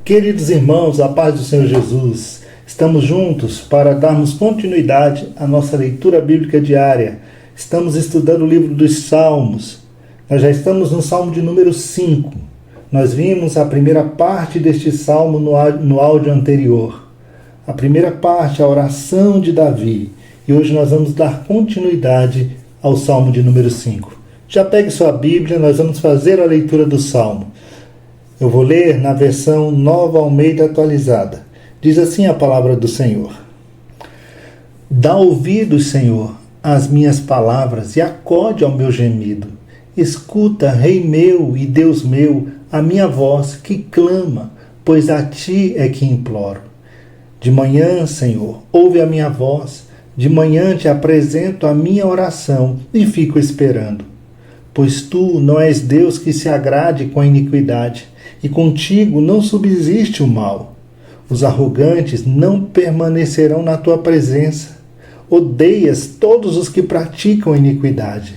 Queridos irmãos, a paz do Senhor Jesus, estamos juntos para darmos continuidade à nossa leitura bíblica diária. Estamos estudando o livro dos Salmos. Nós já estamos no Salmo de número 5. Nós vimos a primeira parte deste Salmo no áudio anterior. A primeira parte, a oração de Davi. E hoje nós vamos dar continuidade ao Salmo de número 5. Já pegue sua Bíblia, nós vamos fazer a leitura do Salmo. Eu vou ler na versão Nova Almeida atualizada. Diz assim a palavra do Senhor. Dá ouvidos, Senhor, às minhas palavras e acode ao meu gemido. Escuta, Rei meu e Deus meu, a minha voz que clama, pois a ti é que imploro. De manhã, Senhor, ouve a minha voz. De manhã te apresento a minha oração e fico esperando. Pois tu não és Deus que se agrade com a iniquidade, e contigo não subsiste o mal. Os arrogantes não permanecerão na tua presença. Odeias todos os que praticam iniquidade.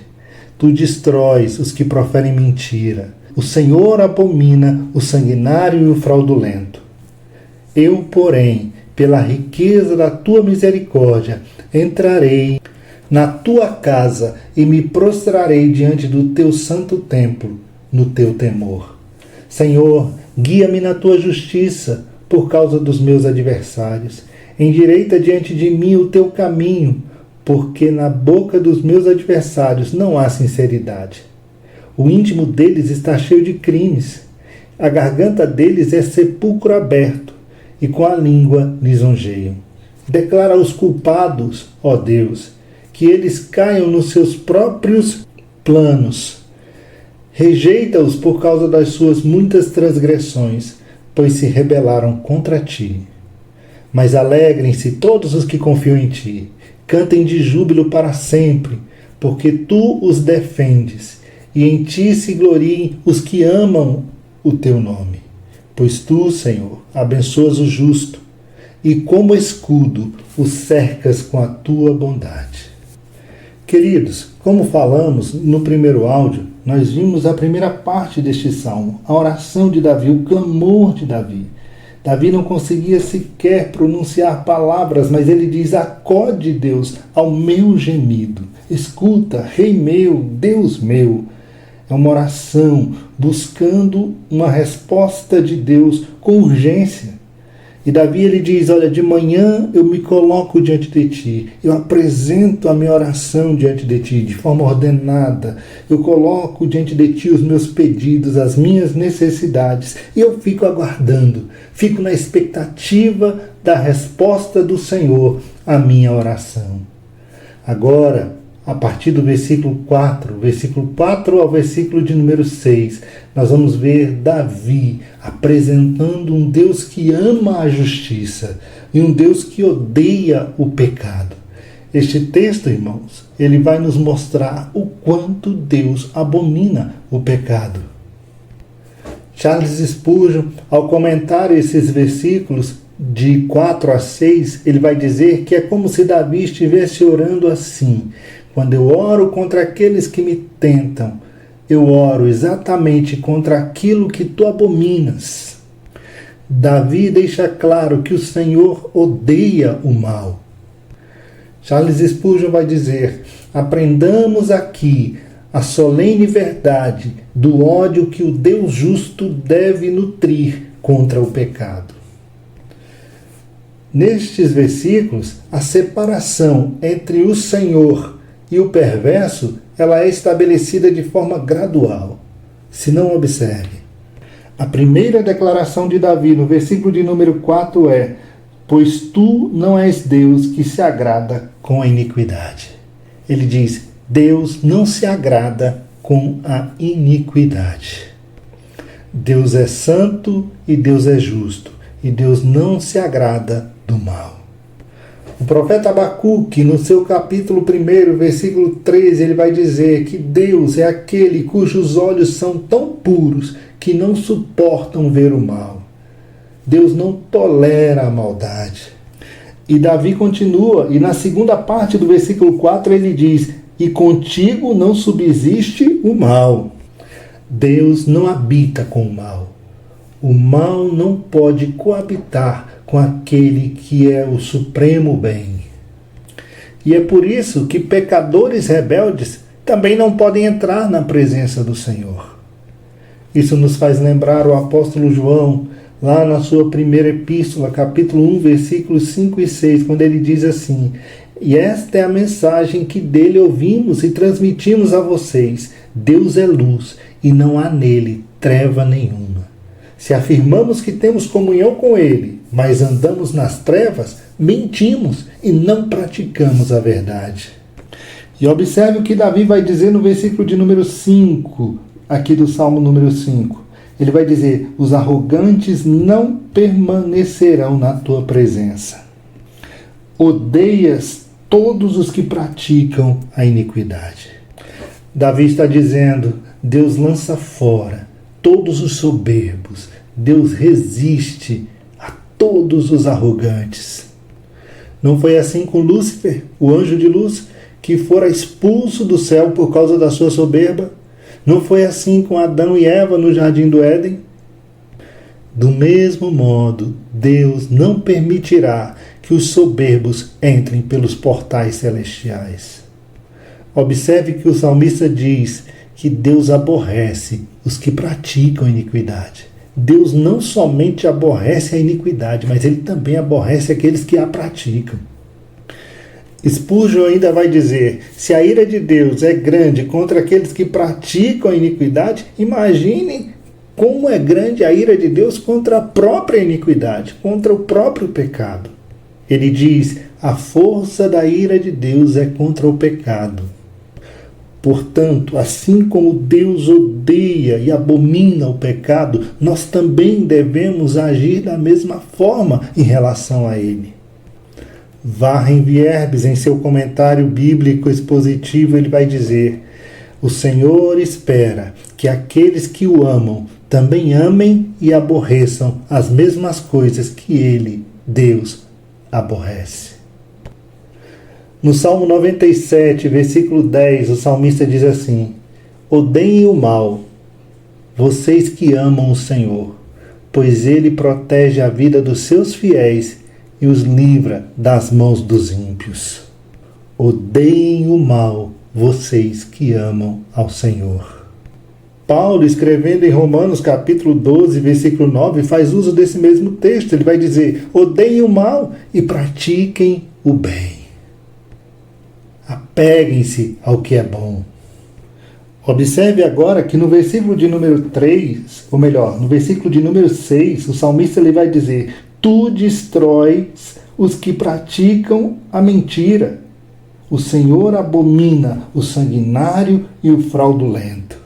Tu destróis os que proferem mentira. O Senhor abomina o sanguinário e o fraudulento. Eu, porém, pela riqueza da tua misericórdia, entrarei na tua casa e me prostrarei diante do teu santo templo, no teu temor. Senhor, guia-me na tua justiça por causa dos meus adversários. Endireita diante de mim o teu caminho, porque na boca dos meus adversários não há sinceridade. O íntimo deles está cheio de crimes. A garganta deles é sepulcro aberto, e com a língua lisonjeiam. Declara aos culpados, ó Deus, que eles caiam nos seus próprios planos. Rejeita-os por causa das suas muitas transgressões, pois se rebelaram contra ti. Mas alegrem-se todos os que confiam em ti. Cantem de júbilo para sempre, porque tu os defendes, e em ti se gloriem os que amam o teu nome. Pois tu, Senhor, abençoas o justo, e como escudo o cercas com a tua bondade. Queridos, como falamos no primeiro áudio, nós vimos a primeira parte deste salmo, a oração de Davi, o clamor de Davi. Davi não conseguia sequer pronunciar palavras, mas ele diz: acode, Deus, ao meu gemido. Escuta, Rei meu, Deus meu. É uma oração buscando uma resposta de Deus com urgência. E Davi ele diz: olha, de manhã eu me coloco diante de ti, eu apresento a minha oração diante de ti, de forma ordenada, eu coloco diante de ti os meus pedidos, as minhas necessidades, e eu fico aguardando, fico na expectativa da resposta do Senhor à minha oração. Agora, a partir do versículo 4 ao versículo de número 6, nós vamos ver Davi apresentando um Deus que ama a justiça e um Deus que odeia o pecado. Este texto, irmãos, ele vai nos mostrar o quanto Deus abomina o pecado. Charles Spurgeon, ao comentar esses versículos de 4 a 6, ele vai dizer que é como se Davi estivesse orando assim: quando eu oro contra aqueles que me tentam, eu oro exatamente contra aquilo que tu abominas. Davi deixa claro que o Senhor odeia o mal. Charles Spurgeon vai dizer: aprendamos aqui a solene verdade do ódio que o Deus justo deve nutrir contra o pecado. Nestes versículos, a separação entre o Senhor e o perverso, ela é estabelecida de forma gradual. Se não, observe. A primeira declaração de Davi, no versículo de número 4, é: pois tu não és Deus que se agrada com a iniquidade. Ele diz: Deus não se agrada com a iniquidade. Deus é santo e Deus é justo, e Deus não se agrada do mal. O profeta Abacuque, no seu capítulo 1, versículo 13, ele vai dizer que Deus é aquele cujos olhos são tão puros que não suportam ver o mal. Deus não tolera a maldade. E Davi continua, e na segunda parte do versículo 4 ele diz: e contigo não subsiste o mal. Deus não habita com o mal. O mal não pode coabitar com aquele que é o supremo bem. E é por isso que pecadores rebeldes também não podem entrar na presença do Senhor. Isso nos faz lembrar o apóstolo João, lá na sua primeira epístola, capítulo 1, versículos 5 e 6, quando ele diz assim: e esta é a mensagem que dele ouvimos e transmitimos a vocês: Deus é luz e não há nele treva nenhuma. Se afirmamos que temos comunhão com ele, mas andamos nas trevas, mentimos e não praticamos a verdade. E observe o que Davi vai dizer no versículo de número 5, aqui do Salmo número 5. Ele vai dizer: os arrogantes não permanecerão na tua presença. Odeias todos os que praticam a iniquidade. Davi está dizendo: Deus lança fora todos os soberbos. Deus resiste a todos os arrogantes. Não foi assim com Lúcifer, o anjo de luz, que fora expulso do céu por causa da sua soberba? Não foi assim com Adão e Eva no jardim do Éden? Do mesmo modo, Deus não permitirá que os soberbos entrem pelos portais celestiais. Observe que o salmista diz que Deus aborrece os que praticam iniquidade. Deus não somente aborrece a iniquidade, mas ele também aborrece aqueles que a praticam. Spurgeon ainda vai dizer: se a ira de Deus é grande contra aqueles que praticam a iniquidade, imaginem como é grande a ira de Deus contra a própria iniquidade, contra o próprio pecado. Ele diz: a força da ira de Deus é contra o pecado. Portanto, assim como Deus odeia e abomina o pecado, nós também devemos agir da mesma forma em relação a ele. Warren Wiersbe, em seu comentário bíblico expositivo, ele vai dizer: o Senhor espera que aqueles que o amam também amem e aborreçam as mesmas coisas que ele, Deus, aborrece. No Salmo 97, versículo 10, o salmista diz assim: odeiem o mal, vocês que amam o Senhor, pois ele protege a vida dos seus fiéis e os livra das mãos dos ímpios. Odeiem o mal, vocês que amam ao Senhor. Paulo, escrevendo em Romanos capítulo 12, versículo 9, faz uso desse mesmo texto. Ele vai dizer: odeiem o mal e pratiquem o bem. Apeguem-se ao que é bom. Observe agora que no versículo de número 3, ou melhor, no versículo de número 6, o salmista ele vai dizer: tu destróis os que praticam a mentira. O Senhor abomina o sanguinário e o fraudulento.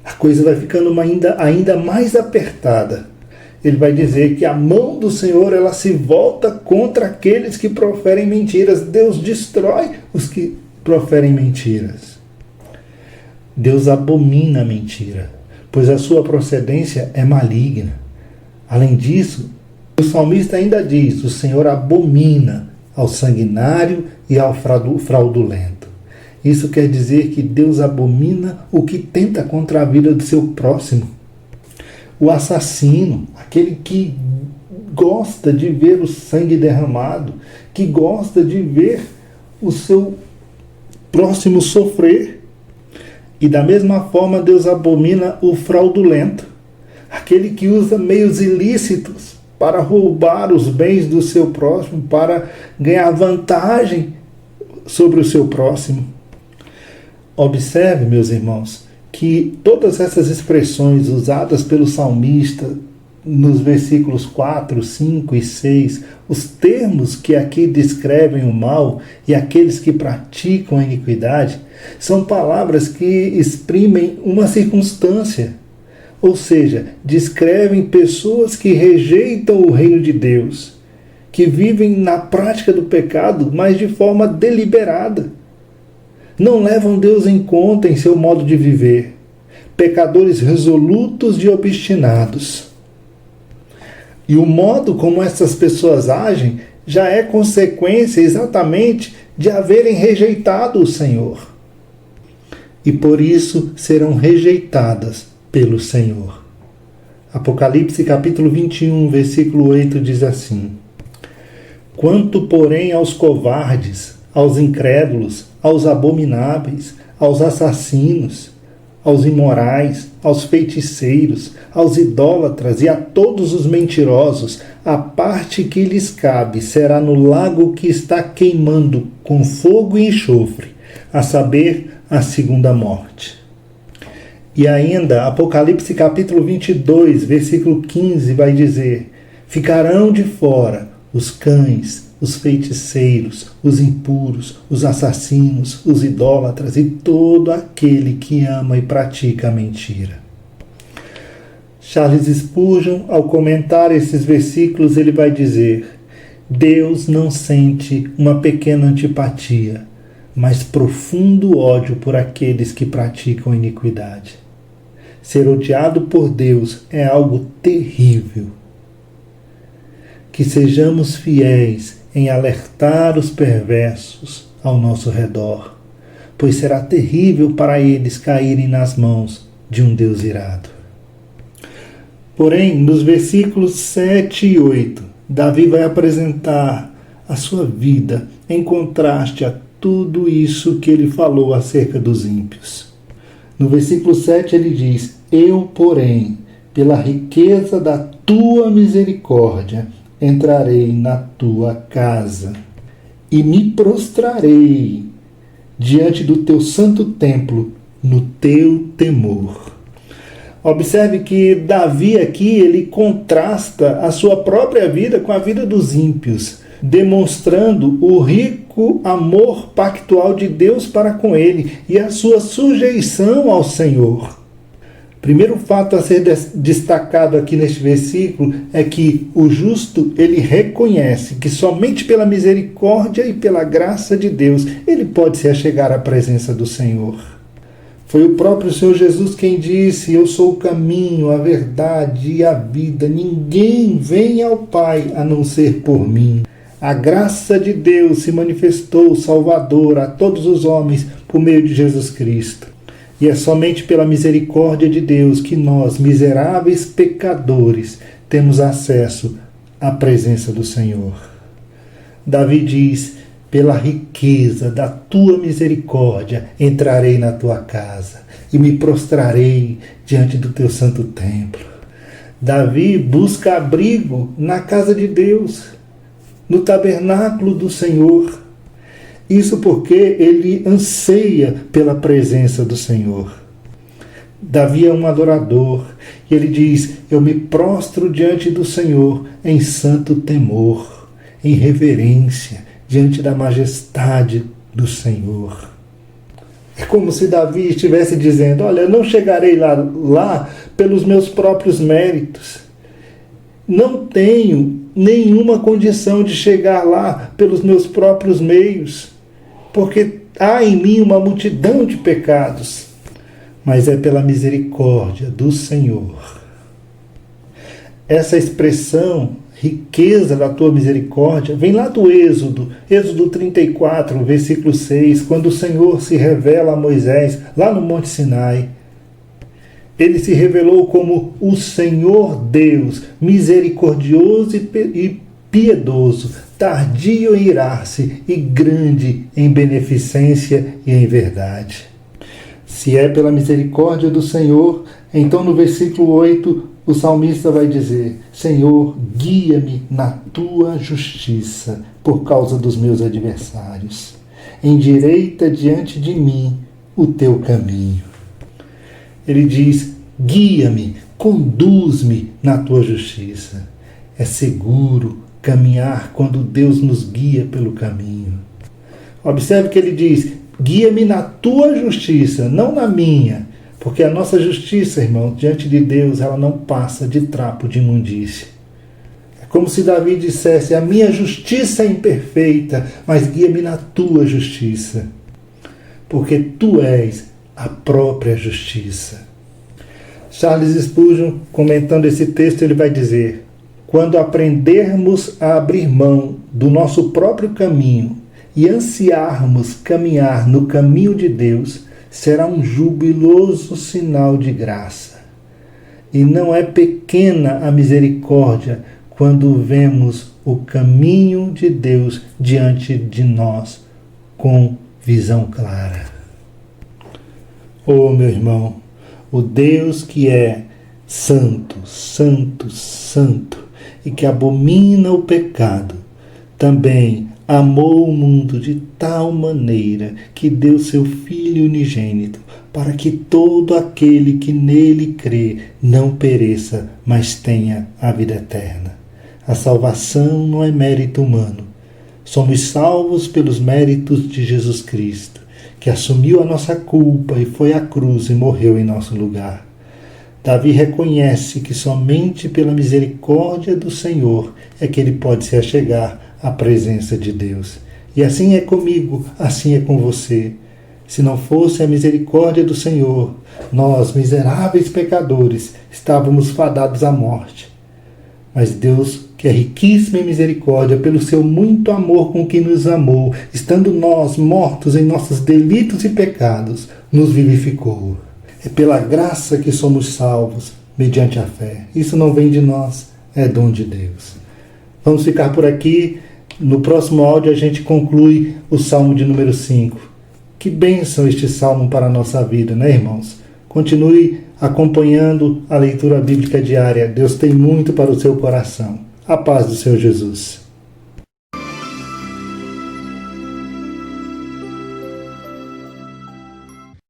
A coisa vai ficando ainda mais apertada. Ele vai dizer que a mão do Senhor ela se volta contra aqueles que proferem mentiras. Deus destrói os que proferem mentiras. Deus abomina a mentira, pois a sua procedência é maligna. Além disso, o salmista ainda diz: o Senhor abomina ao sanguinário e ao fraudulento. Isso quer dizer que Deus abomina o que tenta contra a vida do seu próximo. O assassino, aquele que gosta de ver o sangue derramado, que gosta de ver o seu próximo sofrer. E da mesma forma Deus abomina o fraudulento, aquele que usa meios ilícitos para roubar os bens do seu próximo, para ganhar vantagem sobre o seu próximo. Observe, meus irmãos, que todas essas expressões usadas pelo salmista nos versículos 4, 5 e 6, os termos que aqui descrevem o mal e aqueles que praticam a iniquidade, são palavras que exprimem uma circunstância, ou seja, descrevem pessoas que rejeitam o reino de Deus, que vivem na prática do pecado, mas de forma deliberada. Não levam Deus em conta em seu modo de viver. Pecadores resolutos e obstinados. E o modo como essas pessoas agem já é consequência exatamente de haverem rejeitado o Senhor. E por isso serão rejeitadas pelo Senhor. Apocalipse capítulo 21, versículo 8 diz assim: Quanto, porém, aos covardes, aos incrédulos, aos abomináveis, aos assassinos, aos imorais, aos feiticeiros, aos idólatras e a todos os mentirosos, a parte que lhes cabe será no lago que está queimando com fogo e enxofre, a saber, a segunda morte. E ainda, Apocalipse capítulo 22, versículo 15, vai dizer: Ficarão de fora os cães, os feiticeiros, os impuros, os assassinos, os idólatras e todo aquele que ama e pratica a mentira. Charles Spurgeon, ao comentar esses versículos, ele vai dizer: Deus não sente uma pequena antipatia, mas profundo ódio por aqueles que praticam iniquidade. Ser odiado por Deus é algo terrível. Que sejamos fiéis em alertar os perversos ao nosso redor, pois será terrível para eles caírem nas mãos de um Deus irado. Porém, nos versículos 7 e 8, Davi vai apresentar a sua vida em contraste a tudo isso que ele falou acerca dos ímpios. No versículo 7 ele diz: Eu, porém, pela riqueza da tua misericórdia, entrarei na tua casa e me prostrarei diante do teu santo templo no teu temor. Observe que Davi aqui ele contrasta a sua própria vida com a vida dos ímpios, demonstrando o rico amor pactual de Deus para com ele e a sua sujeição ao Senhor. Primeiro fato a ser destacado aqui neste versículo é que o justo ele reconhece que somente pela misericórdia e pela graça de Deus ele pode se achegar à presença do Senhor. Foi o próprio Senhor Jesus quem disse: Eu sou o caminho, a verdade e a vida. Ninguém vem ao Pai a não ser por mim. A graça de Deus se manifestou salvadora a todos os homens por meio de Jesus Cristo. E é somente pela misericórdia de Deus que nós, miseráveis pecadores, temos acesso à presença do Senhor. Davi diz: Pela riqueza da tua misericórdia entrarei na tua casa e me prostrarei diante do teu santo templo. Davi busca abrigo na casa de Deus, no tabernáculo do Senhor. Isso porque ele anseia pela presença do Senhor. Davi é um adorador e ele diz: Eu me prostro diante do Senhor em santo temor, em reverência, diante da majestade do Senhor. É como se Davi estivesse dizendo: Olha, eu não chegarei lá pelos meus próprios méritos. Não tenho nenhuma condição de chegar lá pelos meus próprios meios, porque há em mim uma multidão de pecados, mas é pela misericórdia do Senhor. Essa expressão, riqueza da tua misericórdia, vem lá do Êxodo 34, versículo 6, quando o Senhor se revela a Moisés, lá no Monte Sinai. Ele se revelou como o Senhor Deus, misericordioso e piedoso, tardio em irar-se e grande em beneficência e em verdade. Se é pela misericórdia do Senhor, então no versículo 8 o salmista vai dizer: Senhor, guia-me na tua justiça por causa dos meus adversários. Endireita diante de mim o teu caminho. Ele diz: guia-me, conduz-me na tua justiça. É seguro caminhar quando Deus nos guia pelo caminho. Observe que ele diz: guia-me na tua justiça, não na minha, porque a nossa justiça, irmão, diante de Deus, ela não passa de trapo de imundície. É como se Davi dissesse: a minha justiça é imperfeita, mas guia-me na tua justiça, porque tu és a própria justiça. Charles Spurgeon, comentando esse texto, ele vai dizer: quando aprendermos a abrir mão do nosso próprio caminho e ansiarmos caminhar no caminho de Deus, será um jubiloso sinal de graça. E não é pequena a misericórdia quando vemos o caminho de Deus diante de nós com visão clara. Oh, meu irmão, o Deus que é santo, santo, santo e que abomina o pecado, também amou o mundo de tal maneira que deu seu Filho unigênito, para que todo aquele que nele crê não pereça, mas tenha a vida eterna. A salvação não é mérito humano. Somos salvos pelos méritos de Jesus Cristo, que assumiu a nossa culpa e foi à cruz e morreu em nosso lugar. Davi reconhece que somente pela misericórdia do Senhor é que ele pode se achegar à presença de Deus. E assim é comigo, assim é com você. Se não fosse a misericórdia do Senhor, nós, miseráveis pecadores, estávamos fadados à morte. Mas Deus, que é riquíssimo em misericórdia, pelo seu muito amor com que nos amou, estando nós mortos em nossos delitos e pecados, nos vivificou. É pela graça que somos salvos, mediante a fé. Isso não vem de nós, é dom de Deus. Vamos ficar por aqui. No próximo áudio a gente conclui o Salmo de número 5. Que bênção este Salmo para a nossa vida, né, irmãos? Continue acompanhando a leitura bíblica diária. Deus tem muito para o seu coração. A paz do Senhor Jesus.